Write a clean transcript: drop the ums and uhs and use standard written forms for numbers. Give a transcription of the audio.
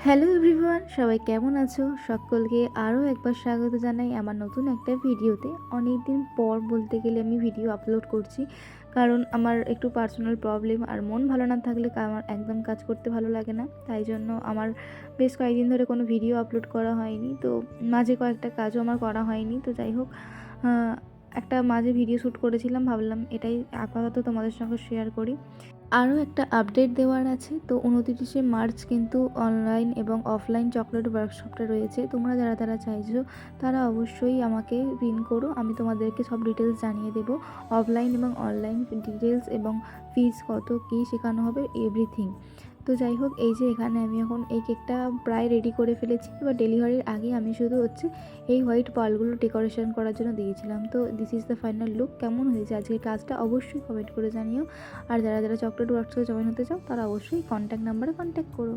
Hello everyone, সবাই কেমন আছো? সকলকে আরও একবার স্বাগত জানাই আমার নতুন একটা ভিডিওতে। অনেক দিন পর বলতে গেলে আমি ভিডিও আপলোড করছি, কারণ আমার একটু পার্সোনাল প্রবলেম, আর মন ভালো না থাকলে আমার একদম কাজ করতে ভালো লাগে না। তাই জন্য আমার বেশ কয়েকদিন ধরে কোনো ভিডিও আপলোড করা হয়নি, তো মাঝে কয়েকটা কাজও আমার করা হয়নি। তো যাই হোক, একটা মাঝে ভিডিও শ্যুট করেছিলাম, ভাবলাম এটাই আপাতত তোমাদের সঙ্গে শেয়ার করি। আরও একটা আপডেট দেওয়ার আছে। তো 29শে মার্চ কিন্তু অনলাইন এবং অফলাইন চকলেট ওয়ার্কশপটা রয়েছে। তোমরা যারা যারা চাইছো তারা অবশ্যই আমাকে পিন করো, আমি তোমাদেরকে সব ডিটেলস জানিয়ে দেবো। অফলাইন এবং অনলাইন ডিটেলস এবং ফিজ কত কী শেখানো হবে, এভরিথিং। তো যাই হোক, এই যে এখানে আমি এখন এই কেকটা প্রায় রেডি করে ফেলেছি। এবার ডেলিভারির আগে আমি শুধু এই হোয়াইট পার্লগুলো ডেকোরেশন করার জন্য দিয়েছিলাম। তো this is the final look. কেমন হয়েছে আজকের কাজটা অবশ্যই কমেন্ট করে জানিও। আর যারা যারা চকলেট ওয়ার্কশপে জয়েন হতে চাও তারা অবশ্যই কন্ট্যাক্ট নাম্বারে কন্ট্যাক্ট করো।